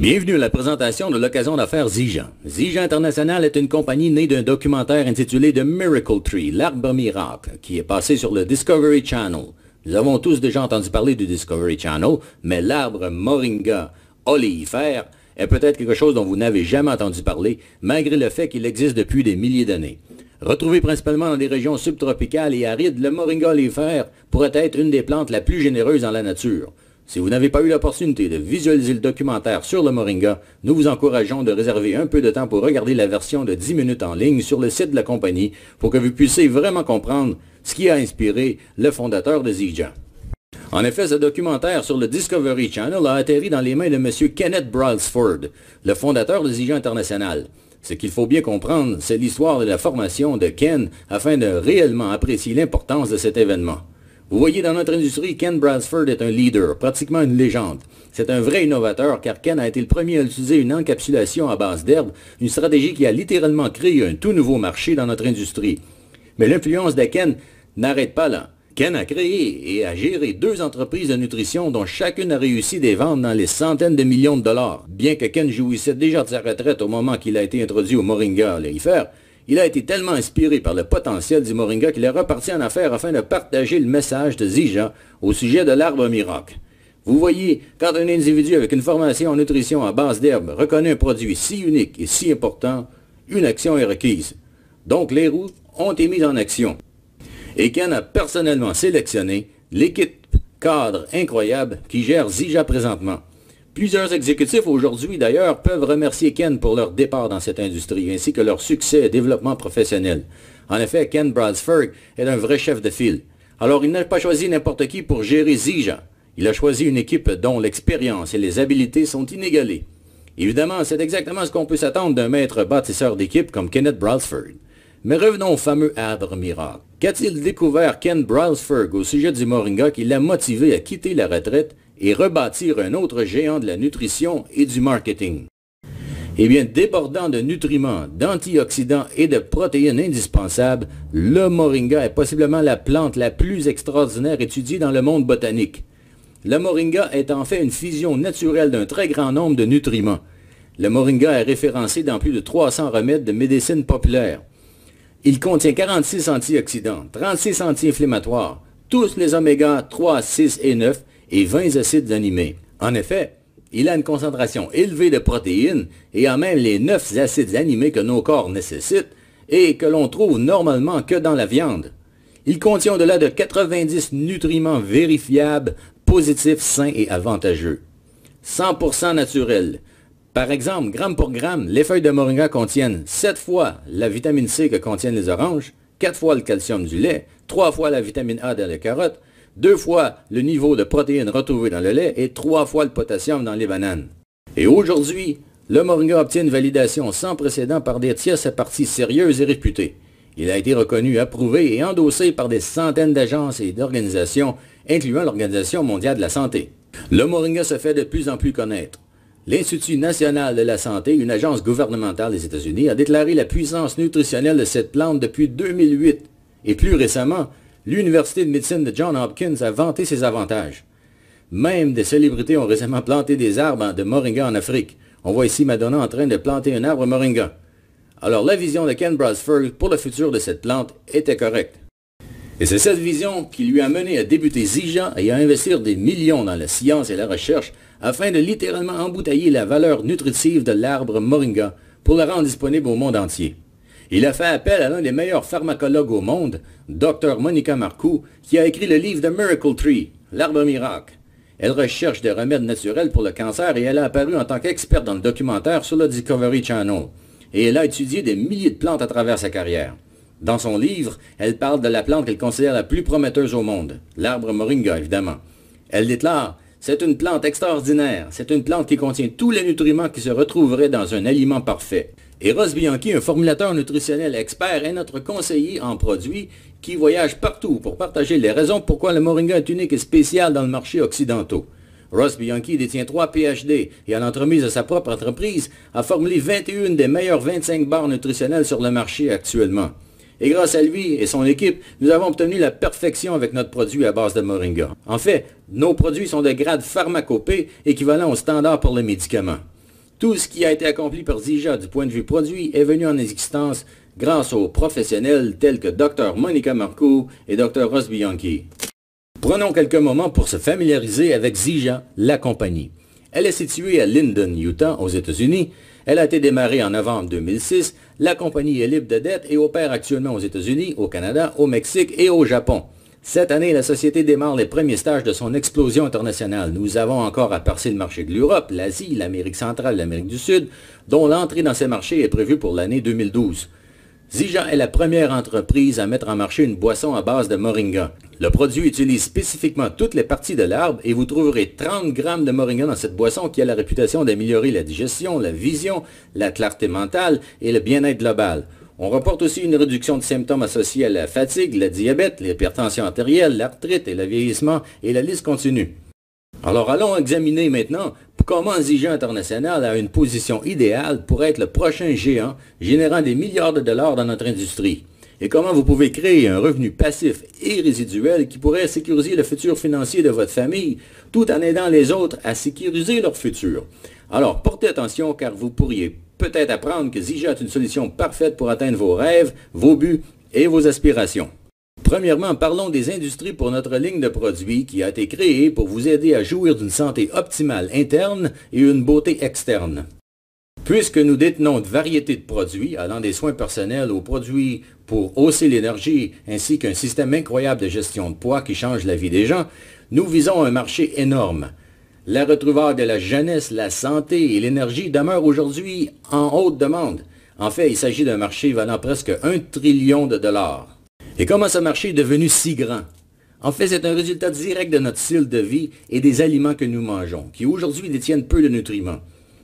Bienvenue à la présentation de l'occasion d'affaires Zija. Zija International est une compagnie née d'un documentaire intitulé The Miracle Tree, l'arbre miracle, qui est passé sur le Discovery Channel. Nous avons tous déjà entendu parler du Discovery Channel, mais l'arbre Moringa oleifère est peut-être quelque chose dont vous n'avez jamais entendu parler, malgré le fait qu'il existe depuis des milliers d'années. Retrouvé principalement dans des régions subtropicales et arides, le Moringa oleifère pourrait être une des plantes la plus généreuses dans la nature. Si vous n'avez pas eu l'opportunité de visualiser le documentaire sur le Moringa, nous vous encourageons de réserver un peu de temps pour regarder la version de 10 minutes en ligne sur le site de la compagnie pour que vous puissiez vraiment comprendre ce qui a inspiré le fondateur de Zija. En effet, ce documentaire sur le Discovery Channel a atterri dans les mains de M. Kenneth Brailsford, le fondateur de Zija International. Ce qu'il faut bien comprendre, c'est l'histoire de la formation de Ken afin de réellement apprécier l'importance de cet événement. Vous voyez, dans notre industrie, Ken Brailsford est un leader, pratiquement une légende. C'est un vrai innovateur car Ken a été le premier à utiliser une encapsulation à base d'herbe, une stratégie qui a littéralement créé un tout nouveau marché dans notre industrie. Mais l'influence de Ken n'arrête pas là. Ken a créé et a géré 2 entreprises de nutrition dont chacune a réussi des ventes dans les centaines de millions de dollars. Bien que Ken jouissait déjà de sa retraite au moment qu'il a été introduit au Moringa oleifère, il a été tellement inspiré par le potentiel du Moringa qu'il est reparti en affaires afin de partager le message de Zija au sujet de l'arbre miracle. Vous voyez, quand un individu avec une formation en nutrition à base d'herbe reconnaît un produit si unique et si important, une action est requise. Donc les roues ont été mises en action. Et Ken a personnellement sélectionné l'équipe cadre incroyable qui gère Zija présentement. Plusieurs exécutifs aujourd'hui, d'ailleurs, peuvent remercier Ken pour leur départ dans cette industrie, ainsi que leur succès et développement professionnel. En effet, Ken Brailsford est un vrai chef de file. Alors, il n'a pas choisi n'importe qui pour gérer Zija. Il a choisi une équipe dont l'expérience et les habiletés sont inégalées. Évidemment, c'est exactement ce qu'on peut s'attendre d'un maître bâtisseur d'équipe comme Kenneth Brailsford. Mais revenons au fameux arbre miracle. Qu'a-t-il découvert Ken Brailsford au sujet du Moringa qui l'a motivé à quitter la retraite et rebâtir un autre géant de la nutrition et du marketing? Eh bien, débordant de nutriments, d'antioxydants et de protéines indispensables, le Moringa est possiblement la plante la plus extraordinaire étudiée dans le monde botanique. Le Moringa est en fait une fusion naturelle d'un très grand nombre de nutriments. Le Moringa est référencé dans plus de 300 remèdes de médecine populaire. Il contient 46 antioxydants, 36 anti-inflammatoires, tous les oméga 3, 6 et 9 et 20 acides aminés. En effet, il a une concentration élevée de protéines et a même les 9 acides aminés que nos corps nécessitent et que l'on trouve normalement que dans la viande. Il contient au-delà de 90 nutriments vérifiables, positifs, sains et avantageux. 100% naturel. Par exemple, gramme pour gramme, les feuilles de moringa contiennent 7 fois la vitamine C que contiennent les oranges, 4 fois le calcium du lait, 3 fois la vitamine A dans les carottes, 2 fois le niveau de protéines retrouvé dans le lait et 3 fois le potassium dans les bananes. Et aujourd'hui, le moringa obtient une validation sans précédent par des tierces parties sérieuses et réputées. Il a été reconnu, approuvé et endossé par des centaines d'agences et d'organisations, incluant l'Organisation mondiale de la santé. Le moringa se fait de plus en plus connaître. L'Institut national de la santé, une agence gouvernementale des États-Unis, a déclaré la puissance nutritionnelle de cette plante depuis 2008. Et plus récemment, l'Université de médecine de Johns Hopkins a vanté ses avantages. Même des célébrités ont récemment planté des arbres de moringa en Afrique. On voit ici Madonna en train de planter un arbre moringa. Alors la vision de Ken Brailsford pour le futur de cette plante était correcte. Et c'est cette vision qui lui a mené à débuter Zija et à investir des millions dans la science et la recherche afin de littéralement embouteiller la valeur nutritive de l'arbre moringa pour le rendre disponible au monde entier. Il a fait appel à l'un des meilleurs pharmacologues au monde, Dr. Monica Marcoux, qui a écrit le livre The Miracle Tree, l'arbre miracle. Elle recherche des remèdes naturels pour le cancer et elle a apparu en tant qu'experte dans le documentaire sur le Discovery Channel. Et elle a étudié des milliers de plantes à travers sa carrière. Dans son livre, elle parle de la plante qu'elle considère la plus prometteuse au monde, l'arbre moringa évidemment. Elle déclare: « C'est une plante extraordinaire, c'est une plante qui contient tous les nutriments qui se retrouveraient dans un aliment parfait. » Et Ross Bianchi, un formulateur nutritionnel expert, est notre conseiller en produits qui voyage partout pour partager les raisons pourquoi le moringa est unique et spécial dans le marché occidentaux. Ross Bianchi détient 3 PhD et à l'entremise de sa propre entreprise a formulé 21 des meilleures 25 barres nutritionnelles sur le marché actuellement. Et grâce à lui et son équipe, nous avons obtenu la perfection avec notre produit à base de moringa. En fait, nos produits sont de grade pharmacopée équivalent au standard pour les médicaments. Tout ce qui a été accompli par Zija du point de vue produit est venu en existence grâce aux professionnels tels que Dr Monica Marcoux et Dr Ross Bianchi. Prenons quelques moments pour se familiariser avec Zija, la compagnie. Elle est située à Linden, Utah, aux États-Unis. Elle a été démarrée en novembre 2006. La compagnie est libre de dette et opère actuellement aux États-Unis, au Canada, au Mexique et au Japon. Cette année, la société démarre les premiers stages de son explosion internationale. Nous avons encore à percer le marché de l'Europe, l'Asie, l'Amérique centrale, l'Amérique du Sud, dont l'entrée dans ces marchés est prévue pour l'année 2012. Zija est la première entreprise à mettre en marché une boisson à base de moringa. Le produit utilise spécifiquement toutes les parties de l'arbre et vous trouverez 30 grammes de moringa dans cette boisson qui a la réputation d'améliorer la digestion, la vision, la clarté mentale et le bien-être global. On reporte aussi une réduction de symptômes associés à la fatigue, le diabète, l'hypertension artérielle, l'arthrite et le vieillissement et la liste continue. Alors allons examiner maintenant comment Zija International a une position idéale pour être le prochain géant générant des milliards de dollars dans notre industrie. Et comment vous pouvez créer un revenu passif et résiduel qui pourrait sécuriser le futur financier de votre famille tout en aidant les autres à sécuriser leur futur. Alors portez attention car vous pourriez peut-être apprendre que Zija est une solution parfaite pour atteindre vos rêves, vos buts et vos aspirations. Premièrement, parlons des industries pour notre ligne de produits qui a été créée pour vous aider à jouir d'une santé optimale interne et une beauté externe. Puisque nous détenons une variété de produits, allant des soins personnels aux produits pour hausser l'énergie, ainsi qu'un système incroyable de gestion de poids qui change la vie des gens, nous visons un marché énorme. La retrouvaille de la jeunesse, la santé et l'énergie demeurent aujourd'hui en haute demande. En fait, il s'agit d'un marché valant presque 1 trillion de dollars. Et comment ce marché est devenu si grand? En fait, c'est un résultat direct de notre style de vie et des aliments que nous mangeons, qui aujourd'hui détiennent peu de nutriments.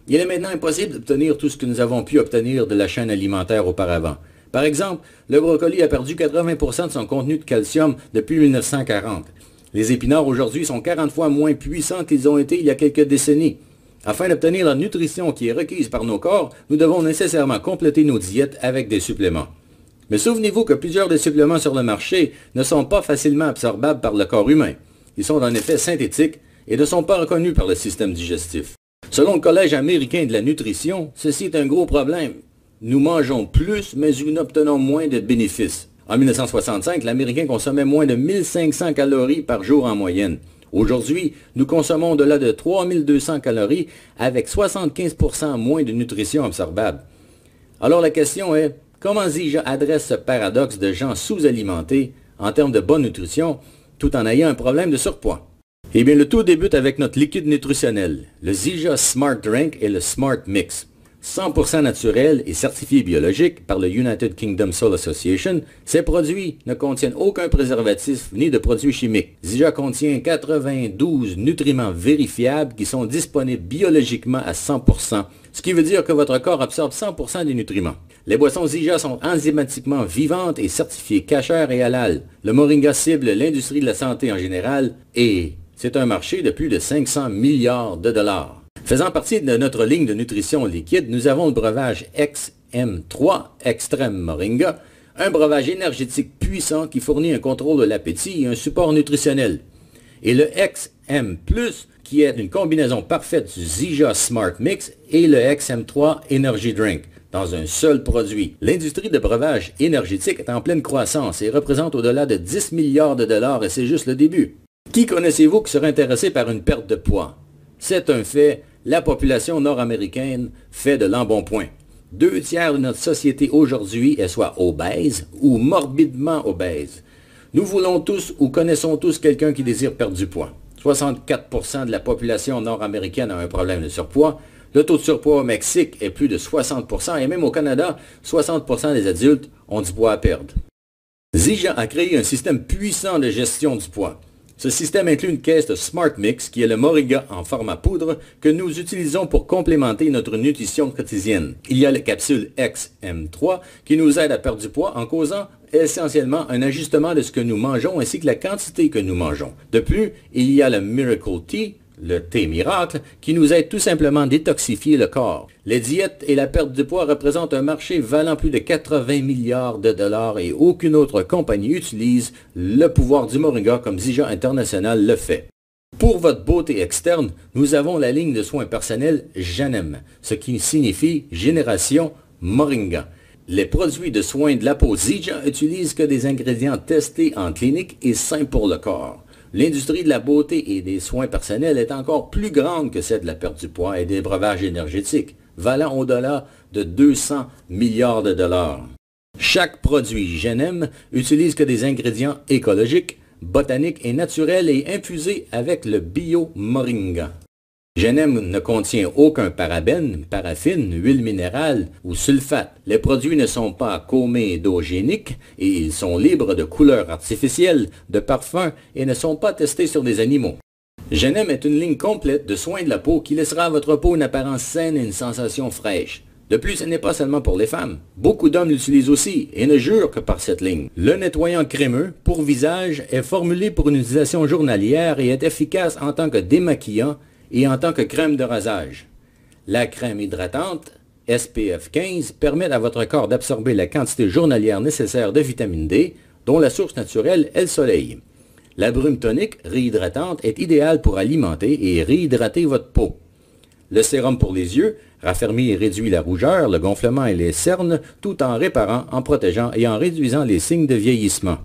Il est maintenant impossible d'obtenir tout ce que nous avons pu obtenir de la chaîne alimentaire auparavant. Par exemple, le brocoli a perdu 80% de son contenu de calcium depuis 1940. Les épinards aujourd'hui sont 40 fois moins puissants qu'ils ont été il y a quelques décennies. Afin d'obtenir la nutrition qui est requise par nos corps, nous devons nécessairement compléter nos diètes avec des suppléments. Mais souvenez-vous que plusieurs des suppléments sur le marché ne sont pas facilement absorbables par le corps humain. Ils sont en effet synthétiques et ne sont pas reconnus par le système digestif. Selon le Collège américain de la nutrition, ceci est un gros problème. Nous mangeons plus, mais nous obtenons moins de bénéfices. En 1965, l'Américain consommait moins de 1500 calories par jour en moyenne. Aujourd'hui, nous consommons au-delà de 3200 calories avec 75% moins de nutrition absorbable. Alors la question est, comment Zija adresse ce paradoxe de gens sous-alimentés en termes de bonne nutrition tout en ayant un problème de surpoids? Eh bien, le tout débute avec notre liquide nutritionnel, le Zija Smart Drink et le Smart Mix. 100% naturel et certifié biologique par le United Kingdom Soul Association, ces produits ne contiennent aucun préservatif ni de produits chimiques. Zija contient 92 nutriments vérifiables qui sont disponibles biologiquement à 100%, ce qui veut dire que votre corps absorbe 100% des nutriments. Les boissons Zija sont enzymatiquement vivantes et certifiées cachère et halal. Le moringa cible l'industrie de la santé en général et c'est un marché de plus de 500 milliards de dollars. Faisant partie de notre ligne de nutrition liquide, nous avons le breuvage XM3 Extreme Moringa, un breuvage énergétique puissant qui fournit un contrôle de l'appétit et un support nutritionnel. Et le XM+, qui est une combinaison parfaite du Zija Smart Mix et le XM3 Energy Drink, dans un seul produit. L'industrie de breuvage énergétique est en pleine croissance et représente au-delà de 10 milliards de dollars et c'est juste le début. Qui connaissez-vous qui serait intéressé par une perte de poids? C'est un fait, la population nord-américaine fait de l'embonpoint. 2 tiers de notre société aujourd'hui est soit obèse ou morbidement obèse. Nous voulons tous ou connaissons tous quelqu'un qui désire perdre du poids. 64% de la population nord-américaine a un problème de surpoids. Le taux de surpoids au Mexique est plus de 60% et même au Canada, 60% des adultes ont du poids à perdre. Zija a créé un système puissant de gestion du poids. Ce système inclut une caisse de Smart Mix qui est le moringa en format poudre que nous utilisons pour complémenter notre nutrition quotidienne. Il y a la capsule XM3 qui nous aide à perdre du poids en causant essentiellement un ajustement de ce que nous mangeons ainsi que la quantité que nous mangeons. De plus, il y a le Miracle Tea, le thé miracle, qui nous aide tout simplement à détoxifier le corps. Les diètes et la perte de poids représentent un marché valant plus de 80 milliards de dollars et aucune autre compagnie utilise le pouvoir du moringa comme Zija International le fait. Pour votre beauté externe, nous avons la ligne de soins personnels Genem, ce qui signifie Génération Moringa. Les produits de soins de la peau Zija utilisent que des ingrédients testés en clinique et sains pour le corps. L'industrie de la beauté et des soins personnels est encore plus grande que celle de la perte du poids et des breuvages énergétiques, valant au-delà de 200 milliards de dollars. Chaque produit Genem utilise que des ingrédients écologiques, botaniques et naturels et infusés avec le bio-moringa. Genem ne contient aucun parabène, paraffine, huile minérale ou sulfate. Les produits ne sont pas comédogéniques et ils sont libres de couleurs artificielles, de parfums et ne sont pas testés sur des animaux. Genem est une ligne complète de soins de la peau qui laissera à votre peau une apparence saine et une sensation fraîche. De plus, ce n'est pas seulement pour les femmes. Beaucoup d'hommes l'utilisent aussi et ne jurent que par cette ligne. Le nettoyant crémeux pour visage est formulé pour une utilisation journalière et est efficace en tant que démaquillant et en tant que crème de rasage. La crème hydratante SPF 15 permet à votre corps d'absorber la quantité journalière nécessaire de vitamine D, dont la source naturelle est le soleil. La brume tonique réhydratante est idéale pour alimenter et réhydrater votre peau. Le sérum pour les yeux raffermit et réduit la rougeur, le gonflement et les cernes, tout en réparant, en protégeant et en réduisant les signes de vieillissement.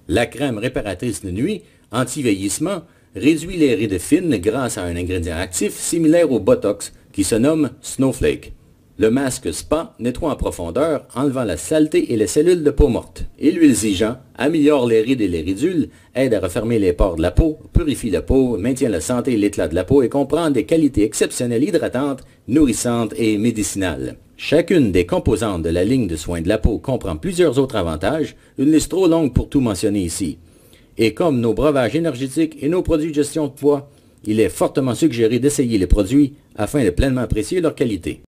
La crème réparatrice de nuit, anti-vieillissement, réduit les rides fines grâce à un ingrédient actif similaire au Botox qui se nomme Snowflake. Le masque Spa nettoie en profondeur, enlevant la saleté et les cellules de peau morte. Et l'huile Zijan améliore les rides et les ridules, aide à refermer les pores de la peau, purifie la peau, maintient la santé et l'éclat de la peau et comprend des qualités exceptionnelles hydratantes, nourrissantes et médicinales. Chacune des composantes de la ligne de soins de la peau comprend plusieurs autres avantages, une liste trop longue pour tout mentionner ici. Et comme nos breuvages énergétiques et nos produits de gestion de poids, il est fortement suggéré d'essayer les produits afin de pleinement apprécier leur qualité.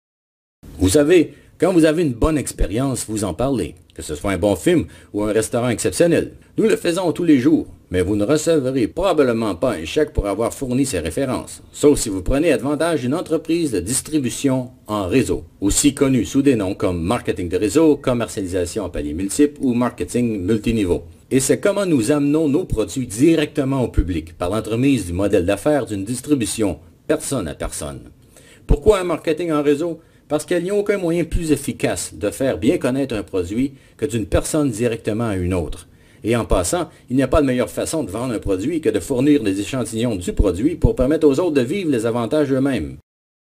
Vous savez, quand vous avez une bonne expérience, vous en parlez, que ce soit un bon film ou un restaurant exceptionnel. Nous le faisons tous les jours, mais vous ne recevrez probablement pas un chèque pour avoir fourni ces références, sauf si vous prenez avantage d'une entreprise de distribution en réseau, aussi connue sous des noms comme marketing de réseau, commercialisation à paliers multiples ou marketing multiniveau. Et c'est comment nous amenons nos produits directement au public, par l'entremise du modèle d'affaires d'une distribution personne à personne. Pourquoi un marketing en réseau? Parce qu'il n'y a aucun moyen plus efficace de faire bien connaître un produit que d'une personne directement à une autre. Et en passant, il n'y a pas de meilleure façon de vendre un produit que de fournir des échantillons du produit pour permettre aux autres de vivre les avantages eux-mêmes.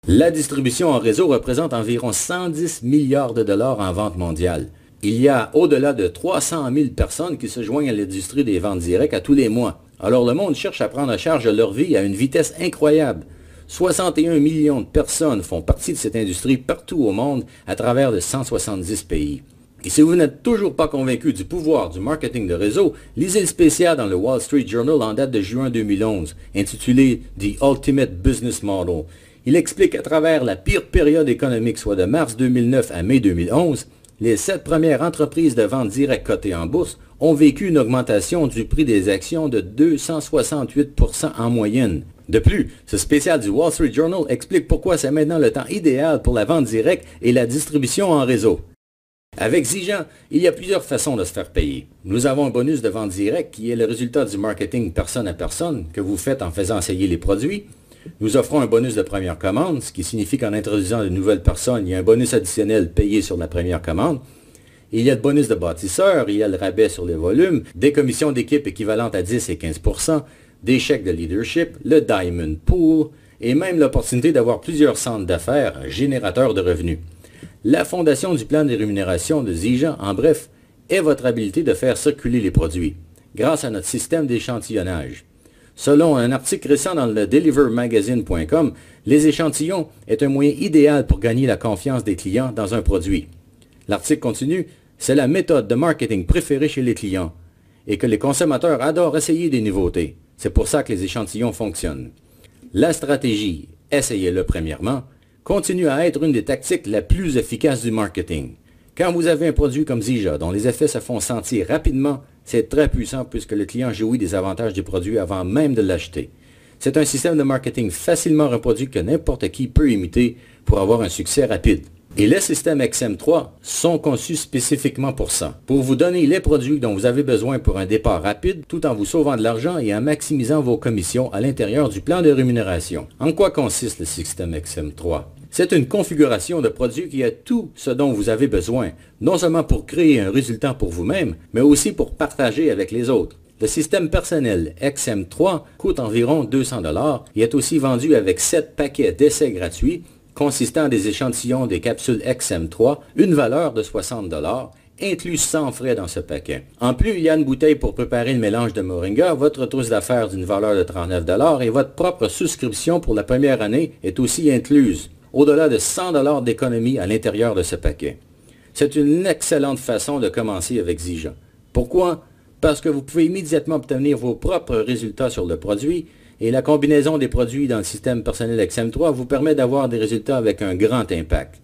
La distribution en réseau représente environ 110 milliards de dollars en vente mondiale. Il y a au-delà de 300 000 personnes qui se joignent à l'industrie des ventes directes à tous les mois. Alors le monde cherche à prendre en charge leur vie à une vitesse incroyable. 61 millions de personnes font partie de cette industrie partout au monde à travers de 170 pays. Et si vous n'êtes toujours pas convaincu du pouvoir du marketing de réseau, lisez le spécial dans le Wall Street Journal en date de juin 2011, intitulé « The Ultimate Business Model ». Il explique à travers la pire période économique, soit de mars 2009 à mai 2011, les 7 premières entreprises de vente directe cotées en bourse ont vécu une augmentation du prix des actions de 268% en moyenne. De plus, ce spécial du Wall Street Journal explique pourquoi c'est maintenant le temps idéal pour la vente directe et la distribution en réseau. Avec Zijan, il y a plusieurs façons de se faire payer. Nous avons un bonus de vente directe qui est le résultat du marketing personne à personne que vous faites en faisant essayer les produits. Nous offrons un bonus de première commande, ce qui signifie qu'en introduisant de nouvelles personnes, il y a un bonus additionnel payé sur la première commande. Il y a le bonus de bâtisseur, il y a le rabais sur les volumes, des commissions d'équipe équivalentes à 10 et 15%, des chèques de leadership, le Diamond Pool et même l'opportunité d'avoir plusieurs centres d'affaires générateurs de revenus. La fondation du plan de rémunération de Zijan, en bref, est votre habilité de faire circuler les produits, grâce à notre système d'échantillonnage. Selon un article récent dans le delivermagazine.com, les échantillons est un moyen idéal pour gagner la confiance des clients dans un produit. L'article continue, c'est la méthode de marketing préférée chez les clients et que les consommateurs adorent essayer des nouveautés. C'est pour ça que les échantillons fonctionnent. La stratégie, essayez-le premièrement, continue à être une des tactiques la plus efficace du marketing. Quand vous avez un produit comme Zija dont les effets se font sentir rapidement, c'est très puissant puisque le client jouit des avantages du produit avant même de l'acheter. C'est un système de marketing facilement reproduit que n'importe qui peut imiter pour avoir un succès rapide. Et les systèmes XM3 sont conçus spécifiquement pour ça, pour vous donner les produits dont vous avez besoin pour un départ rapide, tout en vous sauvant de l'argent et en maximisant vos commissions à l'intérieur du plan de rémunération. En quoi consiste le système XM3? C'est une configuration de produit qui a tout ce dont vous avez besoin, non seulement pour créer un résultat pour vous-même, mais aussi pour partager avec les autres. Le système personnel XM3 coûte environ 200 $ et est aussi vendu avec 7 paquets d'essais gratuits consistant des échantillons des capsules XM3, une valeur de 60 $, inclus sans frais dans ce paquet. En plus, il y a une bouteille pour préparer le mélange de moringa, votre trousse d'affaires d'une valeur de 39 $ et votre propre souscription pour la première année est aussi incluse, au-delà de 100 $ d'économie à l'intérieur de ce paquet. C'est une excellente façon de commencer avec Zija. Pourquoi? Parce que vous pouvez immédiatement obtenir vos propres résultats sur le produit et la combinaison des produits dans le système personnel XM3 vous permet d'avoir des résultats avec un grand impact.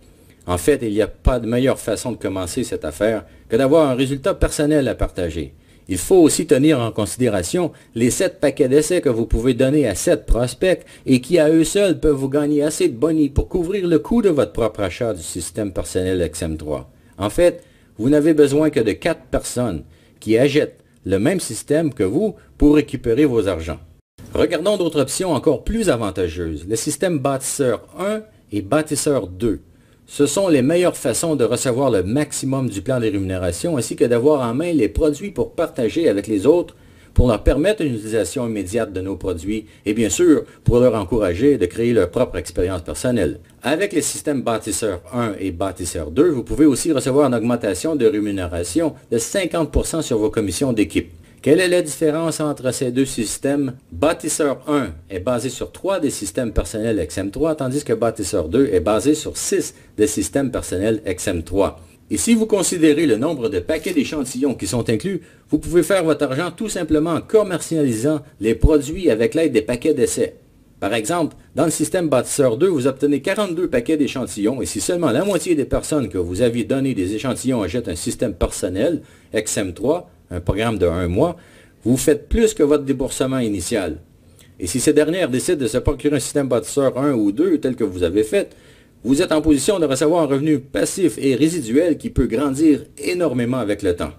En fait, il n'y a pas de meilleure façon de commencer cette affaire que d'avoir un résultat personnel à partager. Il faut aussi tenir en considération les 7 paquets d'essais que vous pouvez donner à 7 prospects et qui à eux seuls peuvent vous gagner assez de boni pour couvrir le coût de votre propre achat du système personnel XM3. En fait, vous n'avez besoin que de 4 personnes qui achètent le même système que vous pour récupérer vos argents. Regardons d'autres options encore plus avantageuses. Le système bâtisseur 1 et bâtisseur 2. Ce sont les meilleures façons de recevoir le maximum du plan de rémunération ainsi que d'avoir en main les produits pour partager avec les autres, pour leur permettre une utilisation immédiate de nos produits et bien sûr pour leur encourager de créer leur propre expérience personnelle. Avec les systèmes bâtisseur 1 et bâtisseur 2, vous pouvez aussi recevoir une augmentation de rémunération de 50% sur vos commissions d'équipe. Quelle est la différence entre ces deux systèmes? Bâtisseur 1 est basé sur 3 des systèmes personnels XM3, tandis que Bâtisseur 2 est basé sur 6 des systèmes personnels XM3. Et si vous considérez le nombre de paquets d'échantillons qui sont inclus, vous pouvez faire votre argent tout simplement en commercialisant les produits avec l'aide des paquets d'essai. Par exemple, dans le système Bâtisseur 2, vous obtenez 42 paquets d'échantillons et si seulement la moitié des personnes que vous aviez donné des échantillons achètent un système personnel XM3, un programme de 1 mois, vous faites plus que votre déboursement initial. Et si ces dernières décident de se procurer un système bâtisseur 1 ou 2 tel que vous avez fait, vous êtes en position de recevoir un revenu passif et résiduel qui peut grandir énormément avec le temps.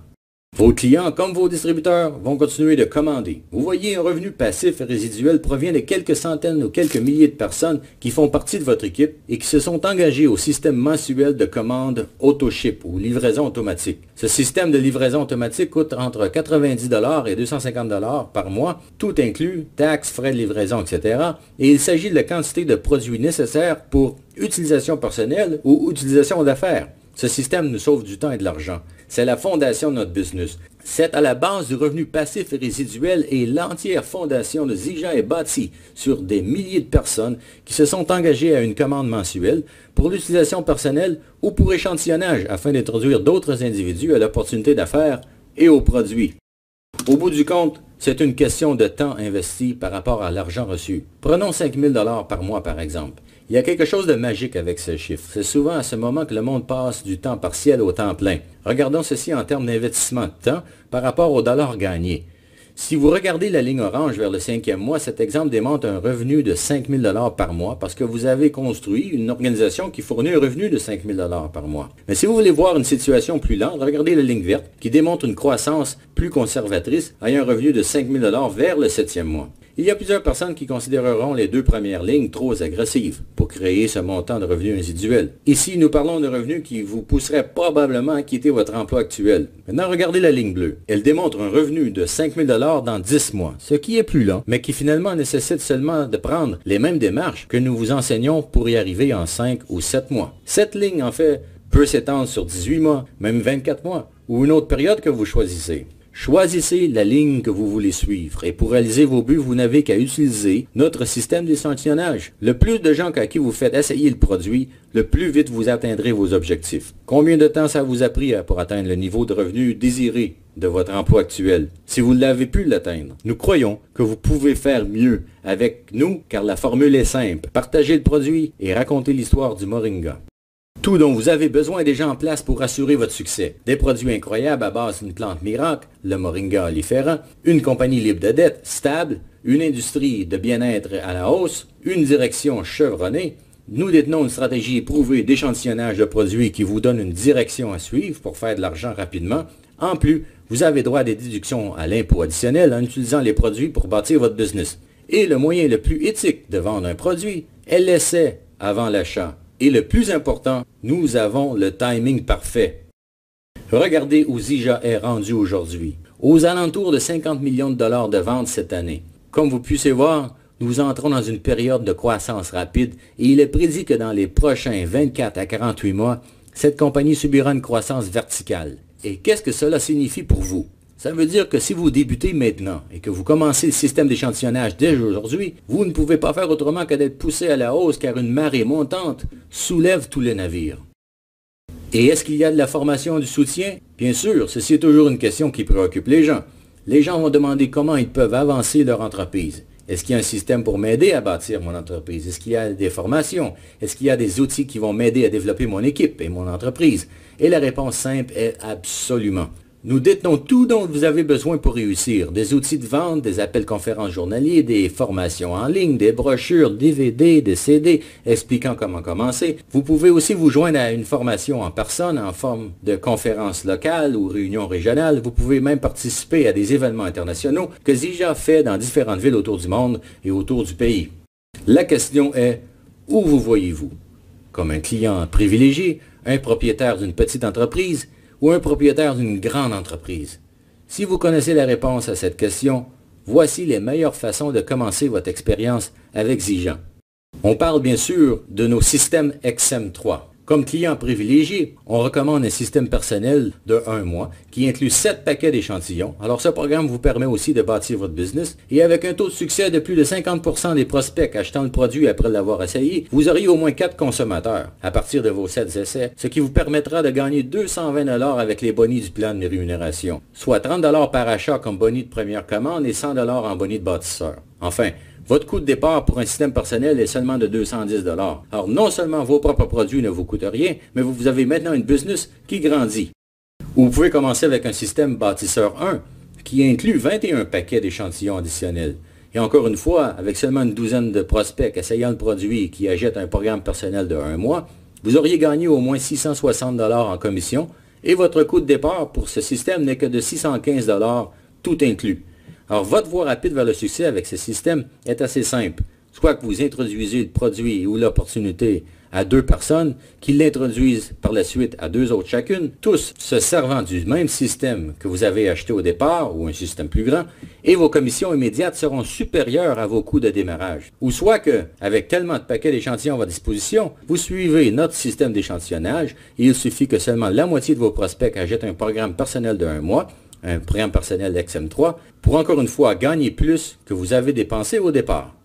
Vos clients, comme vos distributeurs, vont continuer de commander. Vous voyez, un revenu passif et résiduel provient de quelques centaines ou quelques milliers de personnes qui font partie de votre équipe et qui se sont engagées au système mensuel de commande AutoShip ou livraison automatique. Ce système de livraison automatique coûte entre 90 $ et 250 $ par mois, tout inclus, taxes, frais de livraison, etc. Et il s'agit de la quantité de produits nécessaires pour utilisation personnelle ou utilisation d'affaires. Ce système nous sauve du temps et de l'argent. C'est la fondation de notre business. C'est à la base du revenu passif et résiduel et l'entière fondation de Zija est bâtie sur des milliers de personnes qui se sont engagées à une commande mensuelle pour l'utilisation personnelle ou pour échantillonnage afin d'introduire d'autres individus à l'opportunité d'affaires et aux produits. Au bout du compte, c'est une question de temps investi par rapport à l'argent reçu. Prenons 5 000 $ par mois par exemple. Il y a quelque chose de magique avec ce chiffre. C'est souvent à ce moment que le monde passe du temps partiel au temps plein. Regardons ceci en termes d'investissement de temps par rapport au dollar gagné. Si vous regardez la ligne orange vers le 5e mois, cet exemple démontre un revenu de 5 000 $ par mois parce que vous avez construit une organisation qui fournit un revenu de 5 000 $ par mois. Mais si vous voulez voir une situation plus lente, regardez la ligne verte qui démontre une croissance plus conservatrice ayant un revenu de 5 000 $ vers le 7e mois. Il y a plusieurs personnes qui considéreront les 2 premières lignes trop agressives pour créer ce montant de revenus résiduel. Ici, nous parlons de revenus qui vous pousseraient probablement à quitter votre emploi actuel. Maintenant, regardez la ligne bleue. Elle démontre un revenu de 5 000 $ dans 10 mois, ce qui est plus lent, mais qui finalement nécessite seulement de prendre les mêmes démarches que nous vous enseignons pour y arriver en 5 ou 7 mois. Cette ligne, en fait, peut s'étendre sur 18 mois, même 24 mois, ou une autre période que vous choisissez. Choisissez la ligne que vous voulez suivre et pour réaliser vos buts, vous n'avez qu'à utiliser notre système d'échantillonnage. Le plus de gens à qui vous faites essayer le produit, le plus vite vous atteindrez vos objectifs. Combien de temps ça vous a pris pour atteindre le niveau de revenu désiré de votre emploi actuel? Si vous l'avez pu l'atteindre, nous croyons que vous pouvez faire mieux avec nous car la formule est simple. Partagez le produit et racontez l'histoire du moringa. Tout dont vous avez besoin est déjà en place pour assurer votre succès. Des produits incroyables à base d'une plante miracle, le moringa olifera, une compagnie libre de dettes, stable, une industrie de bien-être à la hausse, une direction chevronnée, Nous détenons une stratégie éprouvée d'échantillonnage de produits qui vous donne une direction à suivre pour faire de l'argent rapidement. En plus, vous avez droit à des déductions à l'impôt additionnel en utilisant les produits pour bâtir votre business. Et le moyen le plus éthique de vendre un produit est l'essai avant l'achat. Et le plus important, nous avons le timing parfait. Regardez où Zija est rendu aujourd'hui. Aux alentours de 50 millions de dollars de ventes cette année. Comme vous puissiez voir, nous entrons dans une période de croissance rapide et il est prédit que dans les prochains 24 à 48 mois, cette compagnie subira une croissance verticale. Et qu'est-ce que cela signifie pour vous? Ça veut dire que si vous débutez maintenant et que vous commencez le système d'échantillonnage dès aujourd'hui, vous ne pouvez pas faire autrement que d'être poussé à la hausse car une marée montante soulève tous les navires. Et est-ce qu'il y a de la formation du soutien? Bien sûr, ceci est toujours une question qui préoccupe les gens. Les gens vont demander comment ils peuvent avancer leur entreprise. Est-ce qu'il y a un système pour m'aider à bâtir mon entreprise? Est-ce qu'il y a des formations? Est-ce qu'il y a des outils qui vont m'aider à développer mon équipe et mon entreprise? Et la réponse simple est absolument. Nous détenons tout dont vous avez besoin pour réussir. Des outils de vente, des appels conférences journaliers, des formations en ligne, des brochures, DVD, des CD expliquant comment commencer. Vous pouvez aussi vous joindre à une formation en personne en forme de conférence locale ou réunion régionale. Vous pouvez même participer à des événements internationaux que Zija fait dans différentes villes autour du monde et autour du pays. La question est, où vous voyez-vous? Comme un client privilégié, un propriétaire d'une petite entreprise, ou un propriétaire d'une grande entreprise? Si vous connaissez la réponse à cette question, voici les meilleures façons de commencer votre expérience avec Zija. On parle bien sûr de nos systèmes XM3. Comme client privilégié, on recommande un système personnel de 1 mois qui inclut 7 paquets d'échantillons. Alors ce programme vous permet aussi de bâtir votre business et avec un taux de succès de plus de 50% des prospects achetant le produit après l'avoir essayé, vous auriez au moins 4 consommateurs à partir de vos 7 essais, ce qui vous permettra de gagner 220 $ avec les bonus du plan de rémunération, soit 30 $ par achat comme bonus de première commande et 100 $ en bonus de bâtisseur. Enfin, votre coût de départ pour un système personnel est seulement de 210 $. Alors non seulement vos propres produits ne vous coûtent rien, mais vous avez maintenant une business qui grandit. Vous pouvez commencer avec un système bâtisseur 1 qui inclut 21 paquets d'échantillons additionnels. Et encore une fois, avec seulement une douzaine de prospects essayant le produit qui achètent un programme personnel de 1 mois, vous auriez gagné au moins 660 $ en commission et votre coût de départ pour ce système n'est que de 615 $, tout inclus. Alors, votre voie rapide vers le succès avec ce système est assez simple. Soit que vous introduisez le produit ou l'opportunité à 2 personnes, qui l'introduisent par la suite à 2 autres chacune, tous se servant du même système que vous avez acheté au départ ou un système plus grand, et vos commissions immédiates seront supérieures à vos coûts de démarrage. Ou soit que, avec tellement de paquets d'échantillons à votre disposition, vous suivez notre système d'échantillonnage et il suffit que seulement la moitié de vos prospects achètent un programme personnel de 1 mois, un programme personnel XM3, pour encore une fois gagner plus que vous avez dépensé au départ.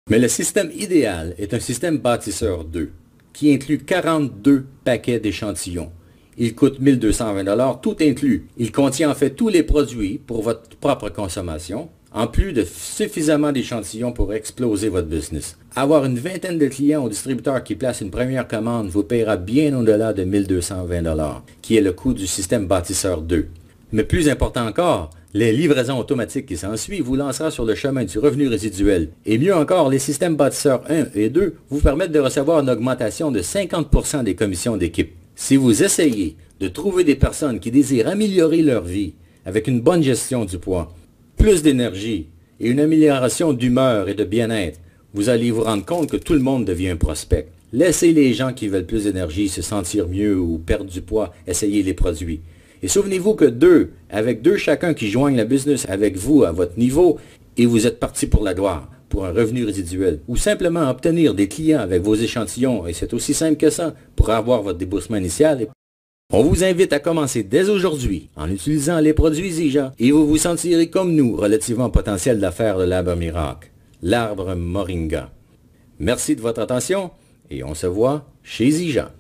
Mais le système idéal est un système bâtisseur 2, qui inclut 42 paquets d'échantillons. Il coûte 1220 $, tout inclus. Il contient en fait tous les produits pour votre propre consommation, en plus de suffisamment d'échantillons pour exploser votre business. Avoir une vingtaine de clients ou distributeurs qui placent une première commande vous paiera bien au-delà de 1220 $, qui est le coût du système bâtisseur 2. Mais plus important encore, les livraisons automatiques qui s'ensuivent vous lancera sur le chemin du revenu résiduel. Et mieux encore, les systèmes bâtisseurs 1 et 2 vous permettent de recevoir une augmentation de 50% des commissions d'équipe. Si vous essayez de trouver des personnes qui désirent améliorer leur vie avec une bonne gestion du poids, plus d'énergie et une amélioration d'humeur et de bien-être, vous allez vous rendre compte que tout le monde devient un prospect. Laissez les gens qui veulent plus d'énergie se sentir mieux ou perdre du poids essayer les produits. Et souvenez-vous que avec deux chacun qui joignent la business avec vous à votre niveau, et vous êtes parti pour la gloire, pour un revenu résiduel, ou simplement obtenir des clients avec vos échantillons, et c'est aussi simple que ça, pour avoir votre déboursement initial. On vous invite à commencer dès aujourd'hui en utilisant les produits Zija, et vous vous sentirez comme nous relativement potentiel d'affaires de l'arbre miracle, l'arbre Moringa. Merci de votre attention, et on se voit chez Zija.